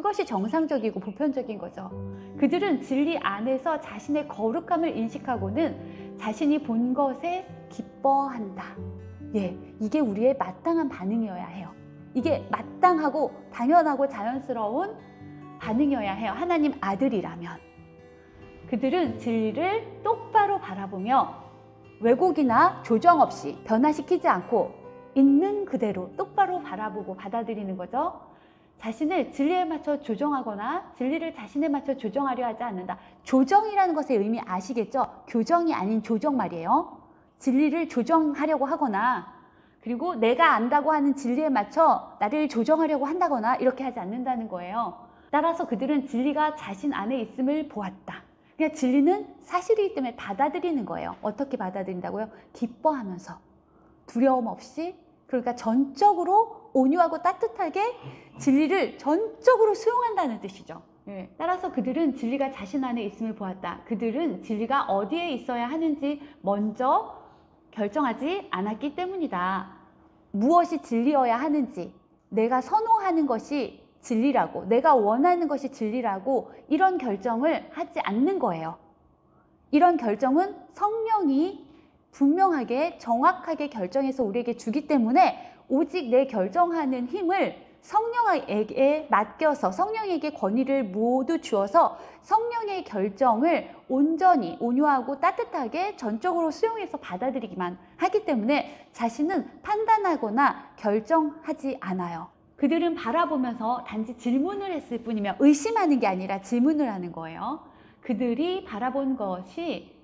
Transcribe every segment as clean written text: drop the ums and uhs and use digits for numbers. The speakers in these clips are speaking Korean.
그것이 정상적이고 보편적인 거죠. 그들은 진리 안에서 자신의 거룩함을 인식하고는 자신이 본 것에 기뻐한다. 예, 이게 우리의 마땅한 반응이어야 해요. 이게 마땅하고 당연하고 자연스러운 반응이어야 해요. 하나님 아들이라면. 그들은 진리를 똑바로 바라보며 왜곡이나 조정 없이 변화시키지 않고 있는 그대로 똑바로 바라보고 받아들이는 거죠. 자신을 진리에 맞춰 조정하거나 진리를 자신에 맞춰 조정하려 하지 않는다. 조정이라는 것의 의미 아시겠죠? 교정이 아닌 조정 말이에요. 진리를 조정하려고 하거나 그리고 내가 안다고 하는 진리에 맞춰 나를 조정하려고 한다거나 이렇게 하지 않는다는 거예요. 따라서 그들은 진리가 자신 안에 있음을 보았다. 그냥 진리는 사실이기 때문에 받아들이는 거예요. 어떻게 받아들인다고요? 기뻐하면서 두려움 없이, 그러니까 전적으로 온유하고 따뜻하게 진리를 전적으로 수용한다는 뜻이죠. 예. 따라서 그들은 진리가 자신 안에 있음을 보았다. 그들은 진리가 어디에 있어야 하는지 먼저 결정하지 않았기 때문이다. 무엇이 진리여야 하는지, 내가 선호하는 것이 진리라고, 내가 원하는 것이 진리라고 이런 결정을 하지 않는 거예요. 이런 결정은 성령이 분명하게 정확하게 결정해서 우리에게 주기 때문에 오직 내 결정하는 힘을 성령에게 맡겨서 성령에게 권위를 모두 주어서 성령의 결정을 온전히 온유하고 따뜻하게 전적으로 수용해서 받아들이기만 하기 때문에 자신은 판단하거나 결정하지 않아요. 그들은 바라보면서 단지 질문을 했을 뿐이며 의심하는 게 아니라 질문을 하는 거예요. 그들이 바라본 것이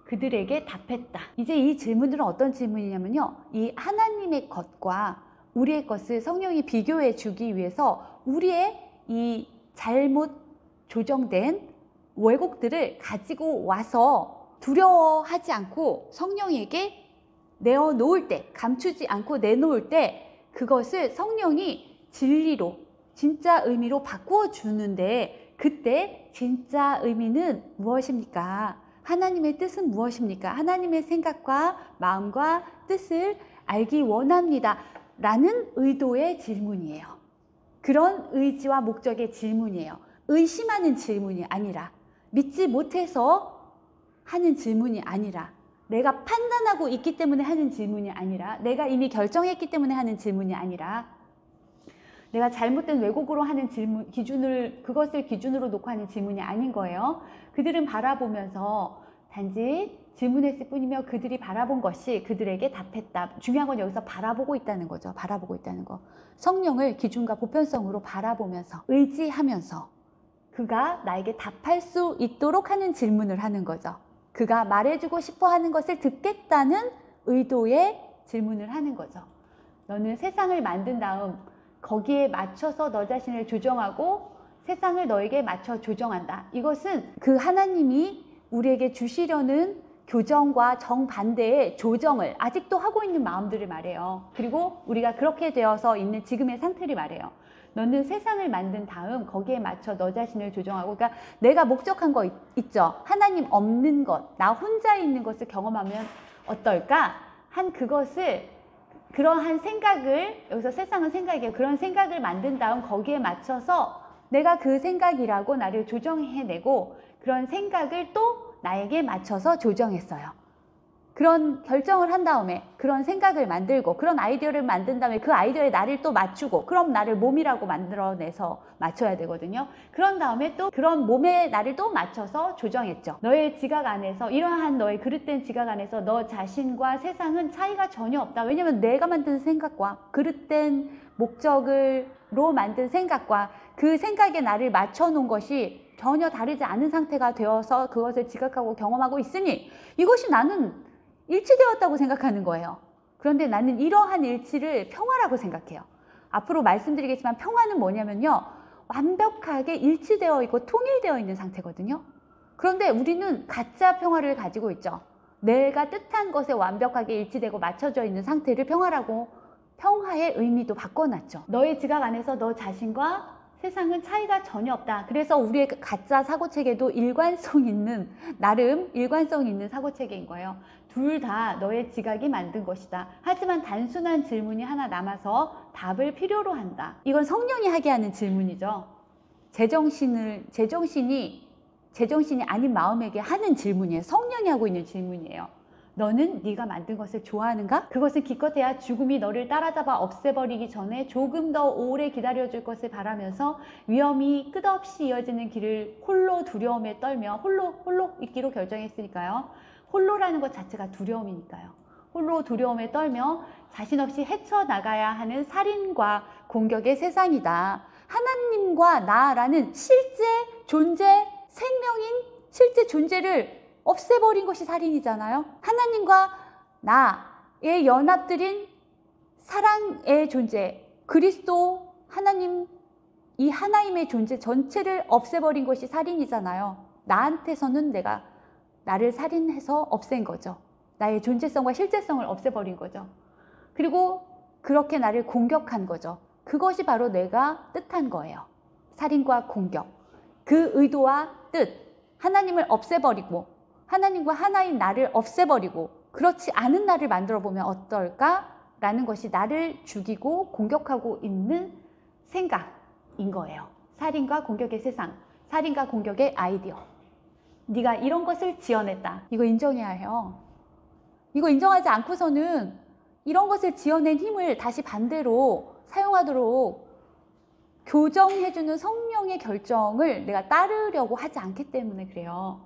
그들에게 답했다. 이제 이 질문들은 어떤 질문이냐면요. 이 하나님의 것과 우리의 것을 성령이 비교해 주기 위해서 우리의 이 잘못 조정된 왜곡들을 가지고 와서 두려워하지 않고 성령에게 내어놓을 때, 감추지 않고 내놓을 때 그것을 성령이 진리로, 진짜 의미로 바꾸어 주는데 그때 진짜 의미는 무엇입니까? 하나님의 뜻은 무엇입니까? 하나님의 생각과 마음과 뜻을 알기 원합니다. 라는 의도의 질문이에요. 그런 의지와 목적의 질문이에요. 의심하는 질문이 아니라, 믿지 못해서 하는 질문이 아니라, 내가 판단하고 있기 때문에 하는 질문이 아니라, 내가 이미 결정했기 때문에 하는 질문이 아니라, 내가 잘못된 왜곡으로 하는 질문, 그것을 기준으로 놓고 하는 질문이 아닌 거예요. 그들은 바라보면서 단지 질문했을 뿐이며 그들이 바라본 것이 그들에게 답했다. 중요한 건 여기서 바라보고 있다는 거죠. 바라보고 있다는 거. 성령을 기준과 보편성으로 바라보면서, 의지하면서 그가 나에게 답할 수 있도록 하는 질문을 하는 거죠. 그가 말해주고 싶어 하는 것을 듣겠다는 의도의 질문을 하는 거죠. 너는 세상을 만든 다음 거기에 맞춰서 너 자신을 조정하고 세상을 너에게 맞춰 조정한다. 이것은 그 하나님이 우리에게 주시려는 교정과 정반대의 조정을 아직도 하고 있는 마음들을 말해요. 그리고 우리가 그렇게 되어서 있는 지금의 상태를 말해요. 너는 세상을 만든 다음 거기에 맞춰 너 자신을 조정하고, 그러니까 내가 목적한 거 있죠. 하나님 없는 것, 나 혼자 있는 것을 경험하면 어떨까? 그것을, 그러한 생각을, 여기서 세상은 생각이에요. 그런 생각을 만든 다음 거기에 맞춰서 내가 그 생각이라고 나를 조정해내고 그런 생각을 또 나에게 맞춰서 조정했어요. 그런 결정을 한 다음에 그런 생각을 만들고 그런 아이디어를 만든 다음에 그 아이디어에 나를 또 맞추고, 그럼 나를 몸이라고 만들어내서 맞춰야 되거든요. 그런 다음에 또 그런 몸에 나를 또 맞춰서 조정했죠. 너의 지각 안에서, 이러한 너의 그릇된 지각 안에서 너 자신과 세상은 차이가 전혀 없다. 왜냐면 내가 만든 생각과 그릇된 목적으로 만든 생각과 그 생각에 나를 맞춰 놓은 것이 전혀 다르지 않은 상태가 되어서 그것을 지각하고 경험하고 있으니 이것이 나는 일치되었다고 생각하는 거예요. 그런데 나는 이러한 일치를 평화라고 생각해요. 앞으로 말씀드리겠지만 평화는 뭐냐면요, 완벽하게 일치되어 있고 통일되어 있는 상태거든요. 그런데 우리는 가짜 평화를 가지고 있죠. 내가 뜻한 것에 완벽하게 일치되고 맞춰져 있는 상태를 평화라고, 평화의 의미도 바꿔놨죠. 너의 지각 안에서 너 자신과 세상은 차이가 전혀 없다. 그래서 우리의 가짜 사고체계도 일관성 있는, 나름 일관성 있는 사고체계인 거예요. 둘 다 너의 지각이 만든 것이다. 하지만 단순한 질문이 하나 남아서 답을 필요로 한다. 이건 성령이 하게 하는 질문이죠. 제정신이 아닌 마음에게 하는 질문이에요. 성령이 하고 있는 질문이에요. 너는 네가 만든 것을 좋아하는가? 그것은 기껏해야 죽음이 너를 따라잡아 없애버리기 전에 조금 더 오래 기다려줄 것을 바라면서 위험이 끝없이 이어지는 길을 홀로 두려움에 떨며 홀로 있기로 결정했으니까요. 홀로라는 것 자체가 두려움이니까요. 홀로 두려움에 떨며 자신 없이 헤쳐나가야 하는 살인과 공격의 세상이다. 하나님과 나라는 실제 존재, 생명인 실제 존재를 없애버린 것이 살인이잖아요. 하나님과 나의 연합들인 사랑의 존재, 그리스도, 하나님, 이 하나님의 존재 전체를 없애버린 것이 살인이잖아요. 나한테서는 나를 살인해서 없앤 거죠. 나의 존재성과 실제성을 없애버린 거죠. 그리고 그렇게 나를 공격한 거죠. 그것이 바로 내가 뜻한 거예요. 살인과 공격. 그 의도와 뜻, 하나님을 없애버리고 하나님과 하나인 나를 없애버리고 그렇지 않은 나를 만들어 보면 어떨까라는 것이 나를 죽이고 공격하고 있는 생각인 거예요. 살인과 공격의 세상, 살인과 공격의 아이디어. 네가 이런 것을 지어냈다. 이거 인정해야 해요. 이거 인정하지 않고서는 이런 것을 지어낸 힘을 다시 반대로 사용하도록 교정해주는 성령의 결정을 내가 따르려고 하지 않기 때문에 그래요.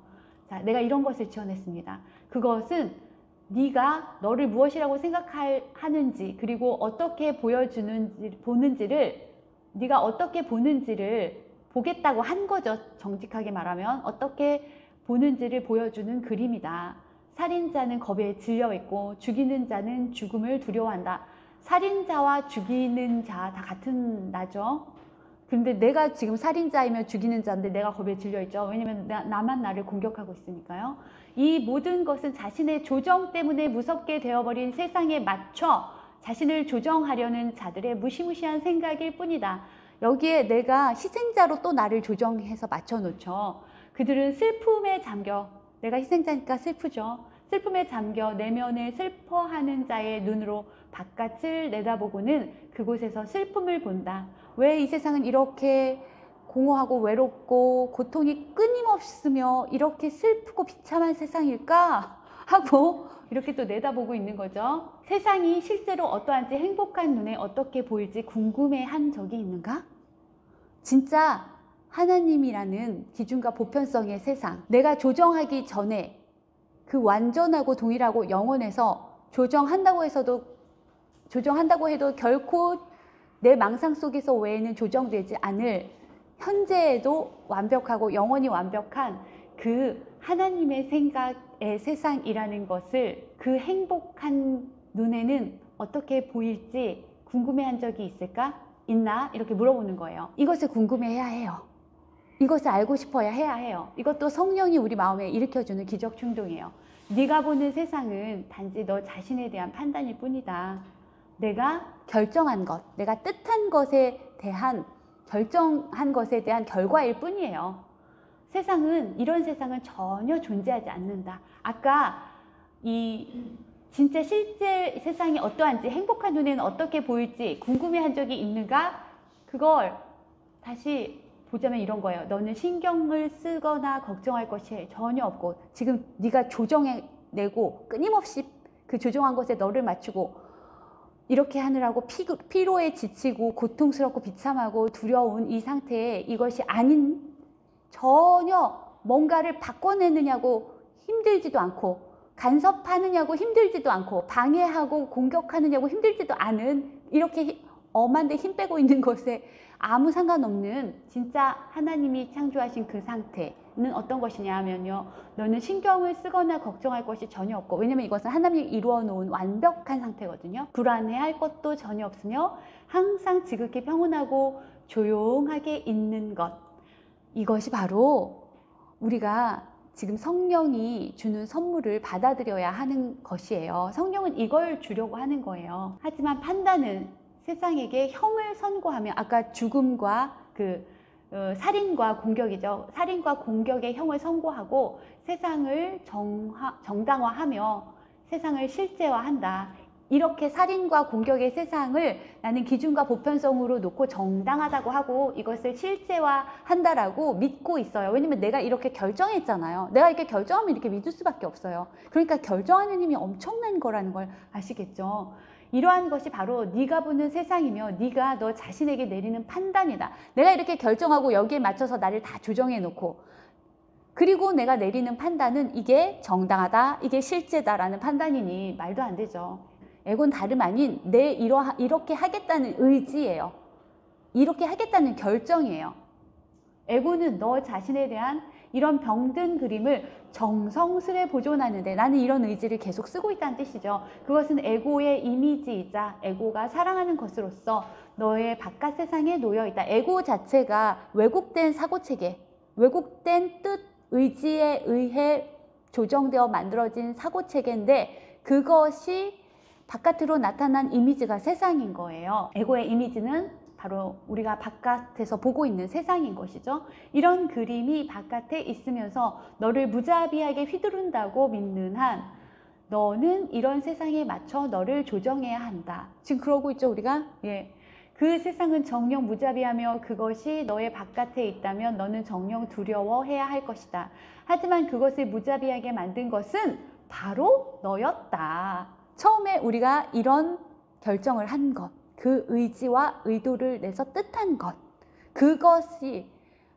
자, 내가 이런 것을 지어냈습니다. 그것은 네가 너를 무엇이라고 생각하는지 그리고 어떻게 보는지를 네가 어떻게 보는지를 보겠다고 한 거죠. 정직하게 말하면 어떻게 보는지를 보여주는 그림이다. 살인자는 겁에 질려있고 죽이는 자는 죽음을 두려워한다. 살인자와 죽이는 자 다 같은 나죠. 근데 내가 지금 살인자이면 죽이는 자인데 내가 겁에 질려있죠. 왜냐면 나만 나를 공격하고 있으니까요. 이 모든 것은 자신의 조정 때문에 무섭게 되어버린 세상에 맞춰 자신을 조정하려는 자들의 무시무시한 생각일 뿐이다. 여기에 내가 희생자로 또 나를 조정해서 맞춰놓죠. 그들은 슬픔에 잠겨, 내가 희생자니까 슬프죠. 슬픔에 잠겨 내면을 슬퍼하는 자의 눈으로 바깥을 내다보고는 그곳에서 슬픔을 본다. 왜 이 세상은 이렇게 공허하고 외롭고 고통이 끊임없으며 이렇게 슬프고 비참한 세상일까? 하고 이렇게 또 내다보고 있는 거죠. 세상이 실제로 어떠한지 행복한 눈에 어떻게 보일지 궁금해한 적이 있는가? 진짜 하나님이라는 기준과 보편성의 세상, 내가 조정하기 전에 그 완전하고 동일하고 영원해서 조정한다고 해도 결코 내 망상 속에서 외에는 조정되지 않을 현재에도 완벽하고 영원히 완벽한 그 하나님의 생각의 세상이라는 것을 그 행복한 눈에는 어떻게 보일지 궁금해한 적이 있을까? 있나? 이렇게 물어보는 거예요. 이것을 궁금해해야 해요. 이것을 알고 싶어야 해야 해요. 이것도 성령이 우리 마음에 일으켜주는 기적 충동이에요. 네가 보는 세상은 단지 너 자신에 대한 판단일 뿐이다. 내가 결정한 것, 내가 뜻한 것에 대한 결정한 것에 대한 결과일 뿐이에요. 이런 세상은 전혀 존재하지 않는다. 아까 진짜 실제 세상이 어떠한지, 행복한 눈에는 어떻게 보일지 궁금해한 적이 있는가? 그걸 다시 보자면 이런 거예요. 너는 신경을 쓰거나 걱정할 것이 전혀 없고 지금 네가 조정해내고 끊임없이 그 조정한 것에 너를 맞추고 이렇게 하느라고 피로에 지치고 고통스럽고 비참하고 두려운 이 상태에 이것이 아닌 전혀 뭔가를 바꿔내느냐고 힘들지도 않고 간섭하느냐고 힘들지도 않고 방해하고 공격하느냐고 힘들지도 않은 이렇게 엄한데 힘 빼고 있는 것에 아무 상관없는 진짜 하나님이 창조하신 그 상태는 어떤 것이냐 하면요. 너는 신경을 쓰거나 걱정할 것이 전혀 없고 왜냐면 이것은 하나님이 이루어 놓은 완벽한 상태거든요. 불안해할 것도 전혀 없으며 항상 지극히 평온하고 조용하게 있는 것. 이것이 바로 우리가 지금 성령이 주는 선물을 받아들여야 하는 것이에요. 성령은 이걸 주려고 하는 거예요. 하지만 판단은 세상에게 형을 선고하며 아까 죽음과 살인과 공격이죠. 살인과 공격의 형을 선고하고 세상을 정당화하며 세상을 실제화한다. 이렇게 살인과 공격의 세상을 나는 기준과 보편성으로 놓고 정당하다고 하고 이것을 실제화한다라고 믿고 있어요. 왜냐면 내가 이렇게 결정했잖아요. 내가 이렇게 결정하면 이렇게 믿을 수밖에 없어요. 그러니까 결정하는 힘이 엄청난 거라는 걸 아시겠죠? 이러한 것이 바로 네가 보는 세상이며 네가 너 자신에게 내리는 판단이다. 내가 이렇게 결정하고 여기에 맞춰서 나를 다 조정해 놓고 그리고 내가 내리는 판단은 이게 정당하다, 이게 실제다라는 판단이니 말도 안 되죠. 에고는 다름 아닌 내 이렇게 하겠다는 의지예요. 이렇게 하겠다는 결정이에요. 에고는 너 자신에 대한 이런 병든 그림을 정성스레 보존하는데 나는 이런 의지를 계속 쓰고 있다는 뜻이죠. 그것은 에고의 이미지이자 에고가 사랑하는 것으로서 너의 바깥 세상에 놓여 있다. 에고 자체가 왜곡된 사고체계, 왜곡된 뜻, 의지에 의해 조정되어 만들어진 사고체계인데 그것이 바깥으로 나타난 이미지가 세상인 거예요. 에고의 이미지는 바로 우리가 바깥에서 보고 있는 세상인 것이죠. 이런 그림이 바깥에 있으면서 너를 무자비하게 휘두른다고 믿는 한 너는 이런 세상에 맞춰 너를 조정해야 한다. 지금 그러고 있죠, 우리가? 예. 그 세상은 정녕 무자비하며 그것이 너의 바깥에 있다면 너는 정녕 두려워해야 할 것이다. 하지만 그것을 무자비하게 만든 것은 바로 너였다. 처음에 우리가 이런 결정을 한 것, 그 의지와 의도를 내서 뜻한 것, 그것이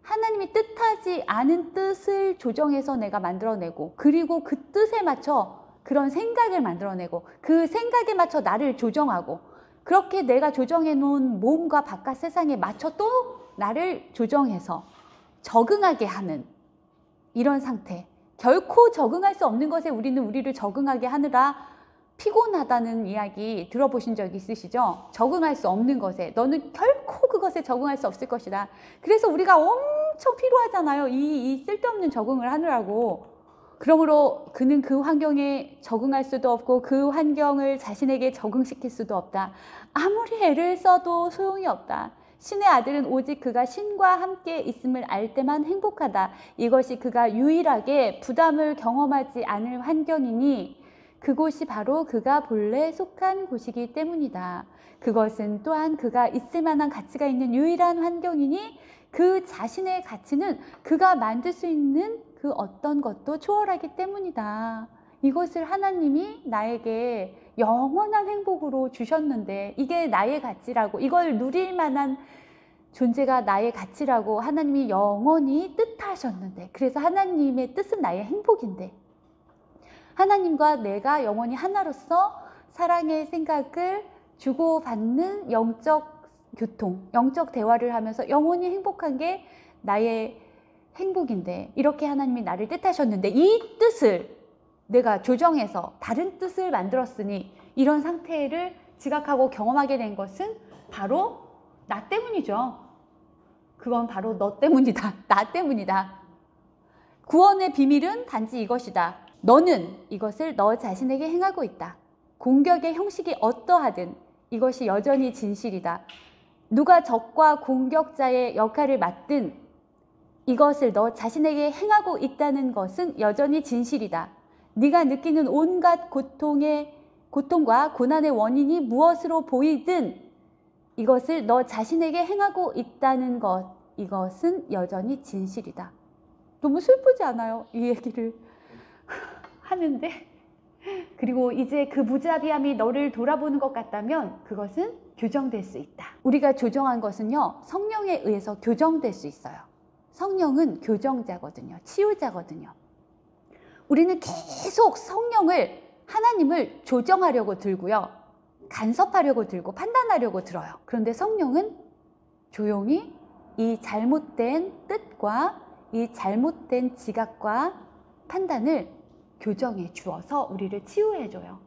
하나님이 뜻하지 않은 뜻을 조정해서 내가 만들어내고 그리고 그 뜻에 맞춰 그런 생각을 만들어내고 그 생각에 맞춰 나를 조정하고 그렇게 내가 조정해 놓은 몸과 바깥 세상에 맞춰 또 나를 조정해서 적응하게 하는 이런 상태. 결코 적응할 수 없는 것에 우리는 우리를 적응하게 하느라 피곤하다는 이야기 들어보신 적 있으시죠? 적응할 수 없는 것에 너는 결코 그것에 적응할 수 없을 것이다. 그래서 우리가 엄청 피로하잖아요. 이 쓸데없는 적응을 하느라고. 그러므로 그는 그 환경에 적응할 수도 없고 그 환경을 자신에게 적응시킬 수도 없다. 아무리 애를 써도 소용이 없다. 신의 아들은 오직 그가 신과 함께 있음을 알 때만 행복하다. 이것이 그가 유일하게 부담을 경험하지 않을 환경이니 그곳이 바로 그가 본래 속한 곳이기 때문이다. 그것은 또한 그가 있을 만한 가치가 있는 유일한 환경이니 그 자신의 가치는 그가 만들 수 있는 그 어떤 것도 초월하기 때문이다. 이것을 하나님이 나에게 영원한 행복으로 주셨는데 이게 나의 가치라고 이걸 누릴 만한 존재가 나의 가치라고 하나님이 영원히 뜻하셨는데 그래서 하나님의 뜻은 나의 행복인데 하나님과 내가 영원히 하나로서 사랑의 생각을 주고받는 영적 교통, 영적 대화를 하면서 영원히 행복한 게 나의 행복인데 이렇게 하나님이 나를 뜻하셨는데 이 뜻을 내가 조정해서 다른 뜻을 만들었으니 이런 상태를 지각하고 경험하게 된 것은 바로 나 때문이죠. 그건 바로 너 때문이다. 나 때문이다. 구원의 비밀은 단지 이것이다. 너는 이것을 너 자신에게 행하고 있다. 공격의 형식이 어떠하든 이것이 여전히 진실이다. 누가 적과 공격자의 역할을 맡든 이것을 너 자신에게 행하고 있다는 것은 여전히 진실이다. 네가 느끼는 온갖 고통과 고난의 원인이 무엇으로 보이든 이것을 너 자신에게 행하고 있다는 것, 이것은 여전히 진실이다. 너무 슬프지 않아요? 이 얘기를 하는데 그리고 이제 그 무자비함이 너를 돌아보는 것 같다면 그것은 교정될 수 있다. 우리가 조정한 것은요 성령에 의해서 교정될 수 있어요. 성령은 교정자거든요. 치유자거든요. 우리는 계속 성령을 하나님을 조정하려고 들고요. 간섭하려고 들고 판단하려고 들어요. 그런데 성령은 조용히 이 잘못된 뜻과 이 잘못된 지각과 판단을 교정해 주어서 우리를 치유해 줘요.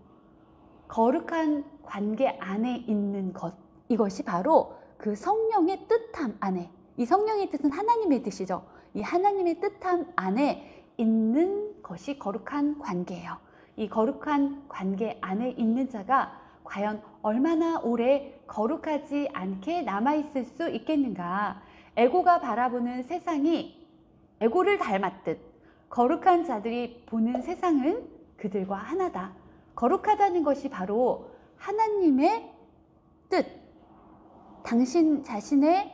거룩한 관계 안에 있는 것, 이것이 바로 그 성령의 뜻함 안에, 이 성령의 뜻은 하나님의 뜻이죠. 이 하나님의 뜻함 안에 있는 것이 거룩한 관계예요. 이 거룩한 관계 안에 있는 자가 과연 얼마나 오래 거룩하지 않게 남아있을 수 있겠는가. 에고가 바라보는 세상이 에고를 닮았듯 거룩한 자들이 보는 세상은 그들과 하나다. 거룩하다는 것이 바로 하나님의 뜻, 당신 자신의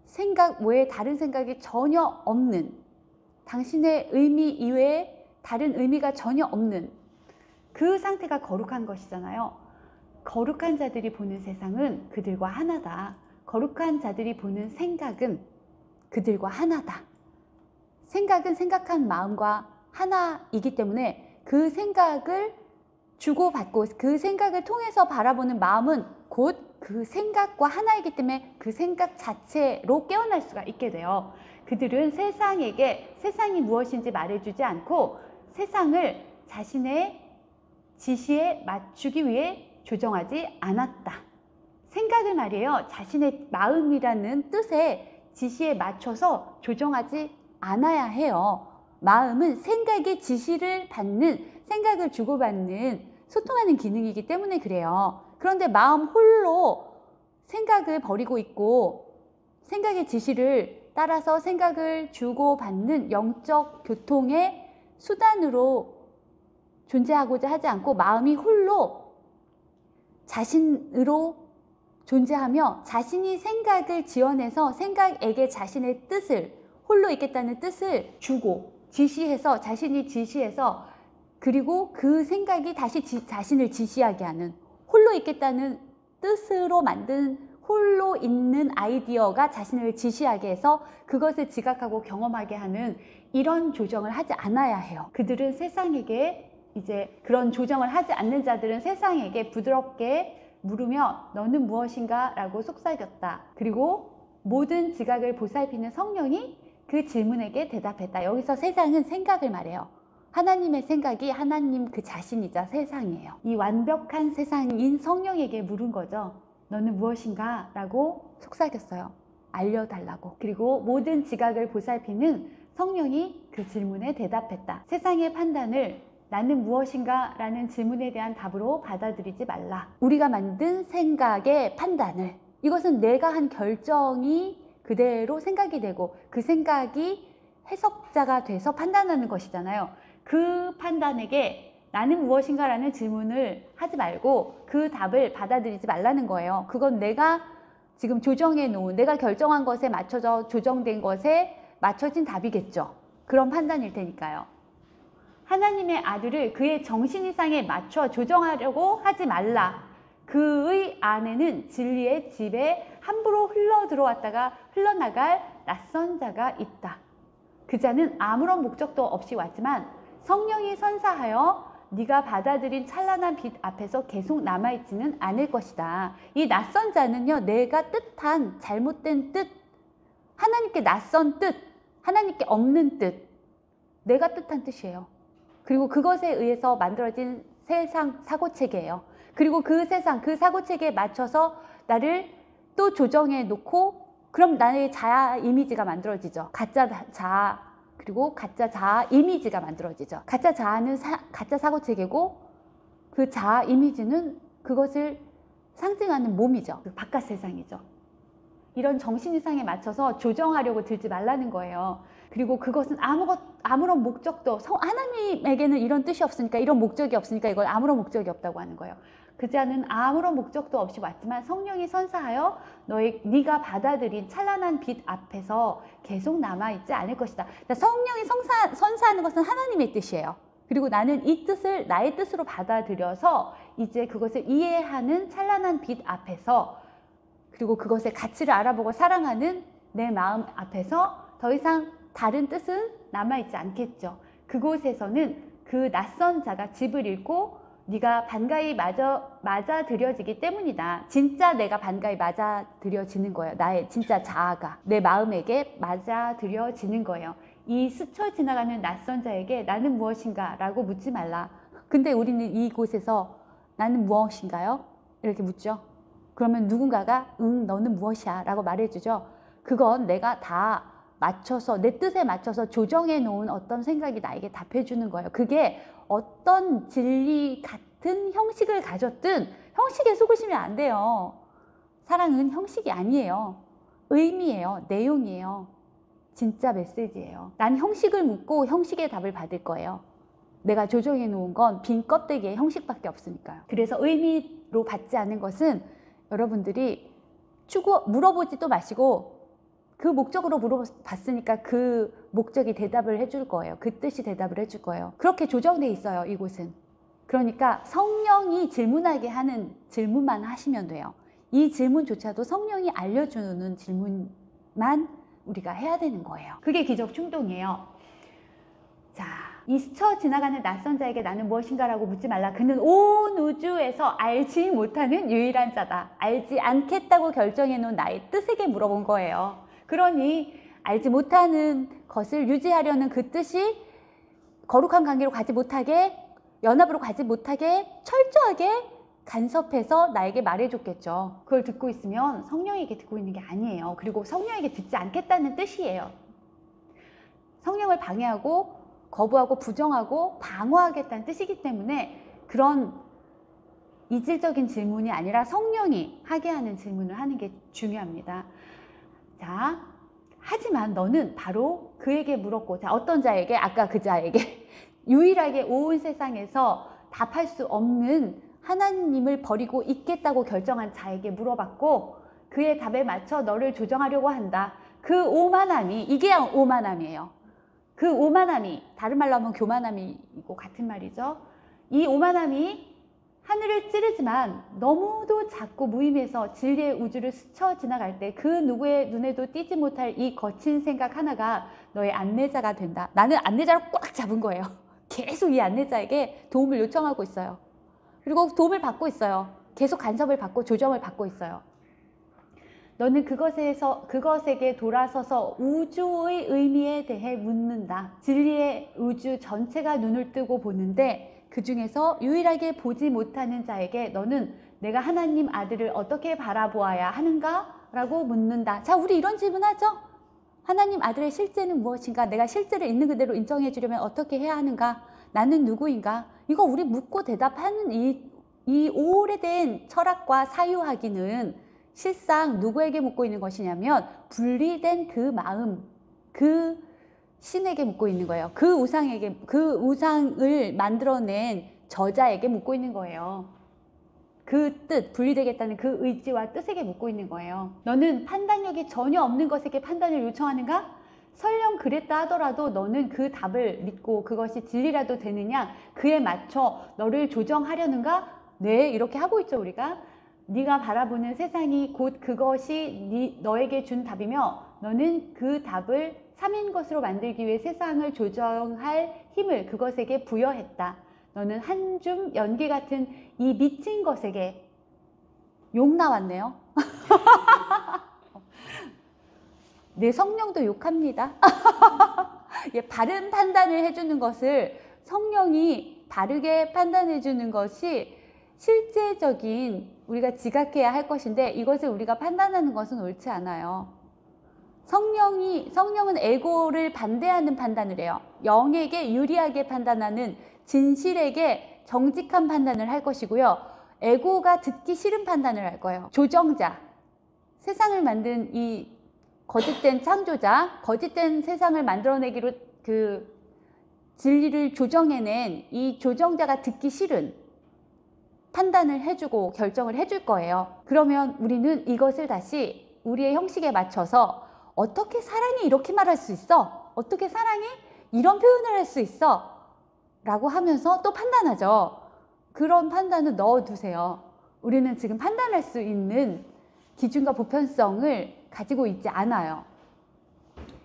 생각 외에 다른 생각이 전혀 없는, 당신의 의미 이외에 다른 의미가 전혀 없는 그 상태가 거룩한 것이잖아요. 거룩한 자들이 보는 세상은 그들과 하나다. 거룩한 자들이 보는 생각은 그들과 하나다. 생각은 생각한 마음과 하나이기 때문에 그 생각을 주고받고 그 생각을 통해서 바라보는 마음은 곧 그 생각과 하나이기 때문에 그 생각 자체로 깨어날 수가 있게 돼요. 그들은 세상에게 세상이 무엇인지 말해주지 않고 세상을 자신의 지시에 맞추기 위해 조정하지 않았다. 생각을 말이에요. 자신의 마음이라는 뜻에 지시에 맞춰서 조정하지 않아야 해요. 마음은 생각의 지시를 받는, 생각을 주고받는, 소통하는 기능이기 때문에 그래요. 그런데 마음 홀로 생각을 버리고 있고 생각의 지시를 따라서 생각을 주고받는 영적 교통의 수단으로 존재하고자 하지 않고 마음이 홀로 자신으로 존재하며 자신이 생각을 지어내서 생각에게 자신의 뜻을, 홀로 있겠다는 뜻을 주고 지시해서, 자신이 지시해서, 그리고 그 생각이 다시 자신을 지시하게 하는, 홀로 있겠다는 뜻으로 만든 홀로 있는 아이디어가 자신을 지시하게 해서 그것을 지각하고 경험하게 하는 이런 조정을 하지 않아야 해요. 그들은 세상에게, 이제 그런 조정을 하지 않는 자들은 세상에게 부드럽게 물으며 너는 무엇인가? 라고 속삭였다. 그리고 모든 지각을 보살피는 성령이 그 질문에게 대답했다. 여기서 세상은 생각을 말해요. 하나님의 생각이 하나님 그 자신이자 세상이에요. 이 완벽한 세상인 성령에게 물은 거죠. 너는 무엇인가? 라고 속삭였어요. 알려달라고. 그리고 모든 지각을 보살피는 성령이 그 질문에 대답했다. 세상의 판단을 나는 무엇인가? 라는 질문에 대한 답으로 받아들이지 말라. 우리가 만든 생각의 판단을, 이것은 내가 한 결정이 그대로 생각이 되고 그 생각이 해석자가 돼서 판단하는 것이잖아요. 그 판단에게 나는 무엇인가? 라는 질문을 하지 말고 그 답을 받아들이지 말라는 거예요. 그건 내가 지금 조정해 놓은, 내가 결정한 것에 맞춰져 조정된 것에 맞춰진 답이겠죠. 그런 판단일 테니까요. 하나님의 아들을 그의 정신 이상에 맞춰 조정하려고 하지 말라. 그의 안에는 진리의 집에 함부로 흘러 들어왔다가 흘러나갈 낯선 자가 있다. 그 자는 아무런 목적도 없이 왔지만 성령이 선사하여 네가 받아들인 찬란한 빛 앞에서 계속 남아있지는 않을 것이다. 이 낯선 자는요, 내가 뜻한 잘못된 뜻, 하나님께 낯선 뜻, 하나님께 없는 뜻, 내가 뜻한 뜻이에요. 그리고 그것에 의해서 만들어진 세상 사고체계예요. 그리고 그 세상, 그 사고체계에 맞춰서 나를 또 조정해 놓고 그럼 나의 자아 이미지가 만들어지죠. 가짜 자아, 그리고 가짜 자아 이미지가 만들어지죠. 가짜 자아는 가짜 사고체계고 그 자아 이미지는 그것을 상징하는 몸이죠. 그 바깥 세상이죠. 이런 정신 이상에 맞춰서 조정하려고 들지 말라는 거예요. 그리고 그것은 아무런 목적도, 하나님에게는 이런 뜻이 없으니까, 이런 목적이 없으니까 이건 아무런 목적이 없다고 하는 거예요. 그 자는 아무런 목적도 없이 왔지만 성령이 선사하여 네가 받아들인 찬란한 빛 앞에서 계속 남아있지 않을 것이다. 그러니까 성령이 선사하는 것은 하나님의 뜻이에요. 그리고 나는 이 뜻을 나의 뜻으로 받아들여서 이제 그것을 이해하는 찬란한 빛 앞에서, 그리고 그것의 가치를 알아보고 사랑하는 내 마음 앞에서 더 이상 다른 뜻은 남아있지 않겠죠. 그곳에서는 그 낯선 자가 집을 잃고 네가 반가이 맞아들여지기 때문이다. 진짜 내가 반가이 맞아들여지는 거예요. 나의 진짜 자아가 내 마음에게 맞아들여지는 거예요. 이 스쳐 지나가는 낯선 자에게 나는 무엇인가? 라고 묻지 말라. 근데 우리는 이곳에서 나는 무엇인가요? 이렇게 묻죠. 그러면 누군가가 너는 무엇이야? 라고 말해주죠. 그건 내가 다 맞춰서, 내 뜻에 맞춰서 조정해 놓은 어떤 생각이 나에게 답해주는 거예요. 그게 어떤 진리 같은 형식을 가졌든 형식에 속으시면 안 돼요. 사랑은 형식이 아니에요. 의미예요. 내용이에요. 진짜 메시지예요. 난 형식을 묻고 형식의 답을 받을 거예요. 내가 조정해 놓은 건 빈 껍데기의 형식밖에 없으니까요. 그래서 의미로 받지 않는 것은 여러분들이 물어보지도 마시고 그 목적으로 물어봤으니까 그 목적이 대답을 해줄 거예요. 그 뜻이 대답을 해줄 거예요. 그렇게 조정돼 있어요, 이곳은. 그러니까 성령이 질문하게 하는 질문만 하시면 돼요. 이 질문조차도 성령이 알려주는 질문만 우리가 해야 되는 거예요. 그게 기적 충동이에요. 자, 이 스쳐 지나가는 낯선 자에게 나는 무엇인가라고 묻지 말라. 그는 온 우주에서 알지 못하는 유일한 자다. 알지 않겠다고 결정해 놓은 나의 뜻에게 물어본 거예요. 그러니 알지 못하는 것을 유지하려는 그 뜻이 거룩한 관계로 가지 못하게, 연합으로 가지 못하게 철저하게 간섭해서 나에게 말해줬겠죠. 그걸 듣고 있으면 성령에게 듣고 있는 게 아니에요. 그리고 성령에게 듣지 않겠다는 뜻이에요. 성령을 방해하고 거부하고 부정하고 방어하겠다는 뜻이기 때문에 그런 이질적인 질문이 아니라 성령이 하게 하는 질문을 하는 게 중요합니다. 자, 하지만 너는 바로 그에게 물었고, 자, 어떤 자에게? 아까 그 자에게 유일하게 온 세상에서 답할 수 없는 하나님을 버리고 있겠다고 결정한 자에게 물어봤고, 그의 답에 맞춰 너를 조정하려고 한다. 그 오만함이, 이게 오만함이에요. 그 오만함이, 다른 말로 하면 교만함이고 같은 말이죠. 이 오만함이 하늘을 찌르지만 너무도 작고 무의미해서 진리의 우주를 스쳐 지나갈 때 그 누구의 눈에도 띄지 못할 이 거친 생각 하나가 너의 안내자가 된다. 나는 안내자를 꽉 잡은 거예요. 계속 이 안내자에게 도움을 요청하고 있어요. 그리고 도움을 받고 있어요. 계속 간섭을 받고 조정을 받고 있어요. 너는 그것에게 돌아서서 우주의 의미에 대해 묻는다. 진리의 우주 전체가 눈을 뜨고 보는데 그 중에서 유일하게 보지 못하는 자에게 너는 내가 하나님 아들을 어떻게 바라보아야 하는가? 라고 묻는다. 자, 우리 이런 질문하죠? 하나님 아들의 실제는 무엇인가? 내가 실제를 있는 그대로 인정해 주려면 어떻게 해야 하는가? 나는 누구인가? 이거 우리 묻고 대답하는 이 오래된 철학과 사유하기는 실상 누구에게 묻고 있는 것이냐면 분리된 그 마음, 그 신에게 묻고 있는 거예요. 그 우상을 만들어낸 저자에게 묻고 있는 거예요. 그 뜻, 분리되겠다는 그 의지와 뜻에게 묻고 있는 거예요. 너는 판단력이 전혀 없는 것에게 판단을 요청하는가? 설령 그랬다 하더라도 너는 그 답을 믿고 그것이 진리라도 되느냐? 그에 맞춰 너를 조정하려는가? 네, 이렇게 하고 있죠, 우리가. 네가 바라보는 세상이 곧 그것이 너에게 준 답이며 너는 그 답을 삼인 것으로 만들기 위해 세상을 조정할 힘을 그것에게 부여했다. 너는 한 줌 연기 같은 이 미친 것에게 욕 나왔네요. 내 성령도 욕합니다. 예, 바른 판단을 해주는 것을 성령이 바르게 판단해 주는 것이 실제적인 우리가 지각해야 할 것인데 이것을 우리가 판단하는 것은 옳지 않아요. 성령은 에고를 반대하는 판단을 해요. 영에게 유리하게 판단하는 진실에게 정직한 판단을 할 것이고요. 에고가 듣기 싫은 판단을 할 거예요. 조정자, 세상을 만든 이 거짓된 창조자, 거짓된 세상을 만들어내기로 그 진리를 조정해낸 이 조정자가 듣기 싫은 판단을 해주고 결정을 해줄 거예요. 그러면 우리는 이것을 다시 우리의 형식에 맞춰서 어떻게 사랑이 이렇게 말할 수 있어? 어떻게 사랑이 이런 표현을 할 수 있어? 라고 하면서 또 판단하죠. 그런 판단을 넣어두세요. 우리는 지금 판단할 수 있는 기준과 보편성을 가지고 있지 않아요.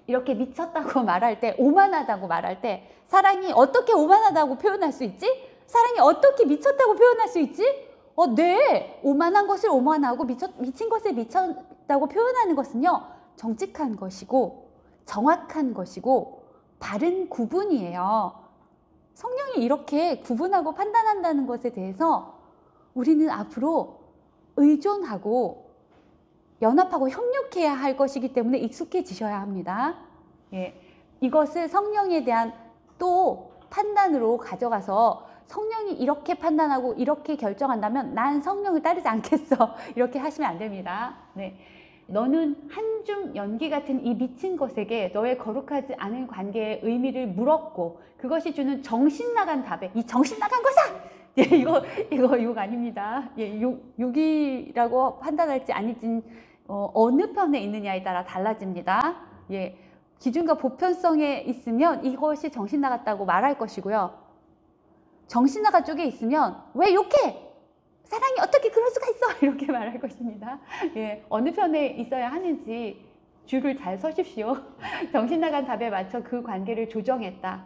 이렇게 미쳤다고 말할 때, 오만하다고 말할 때 사랑이 어떻게 오만하다고 표현할 수 있지? 사랑이 어떻게 미쳤다고 표현할 수 있지? 네, 오만한 것을 오만하고 미친 것을 미쳤다고 표현하는 것은요, 정직한 것이고 정확한 것이고 바른 구분이에요. 성령이 이렇게 구분하고 판단한다는 것에 대해서 우리는 앞으로 의존하고 연합하고 협력해야 할 것이기 때문에 익숙해지셔야 합니다. 예, 이것을 성령에 대한 또 판단으로 가져가서 성령이 이렇게 판단하고 이렇게 결정한다면 난 성령을 따르지 않겠어. 이렇게 하시면 안 됩니다. 네. 너는 한 줌 연기 같은 이 미친 것에게 너의 거룩하지 않은 관계의 의미를 물었고 그것이 주는 정신 나간 답에 이 정신 나간 것아! 예, 이거 욕 아닙니다. 예, 욕이라고 판단할지 아닐지 어느 편에 있느냐에 따라 달라집니다. 예, 기준과 보편성에 있으면 이것이 정신 나갔다고 말할 것이고요. 정신 나간 쪽에 있으면 왜 욕해? 사랑이 어떻게 그럴 수가 있어? 이렇게 말할 것입니다. 예, 어느 편에 있어야 하는지 줄을 잘 서십시오. 정신 나간 답에 맞춰 그 관계를 조정했다.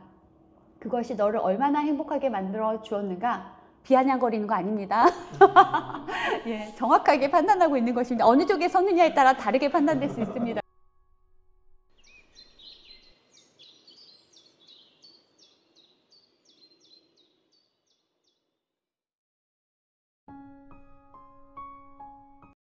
그것이 너를 얼마나 행복하게 만들어 주었는가? 비아냥거리는 거 아닙니다. 예, 정확하게 판단하고 있는 것입니다. 어느 쪽에 서느냐에 따라 다르게 판단될 수 있습니다.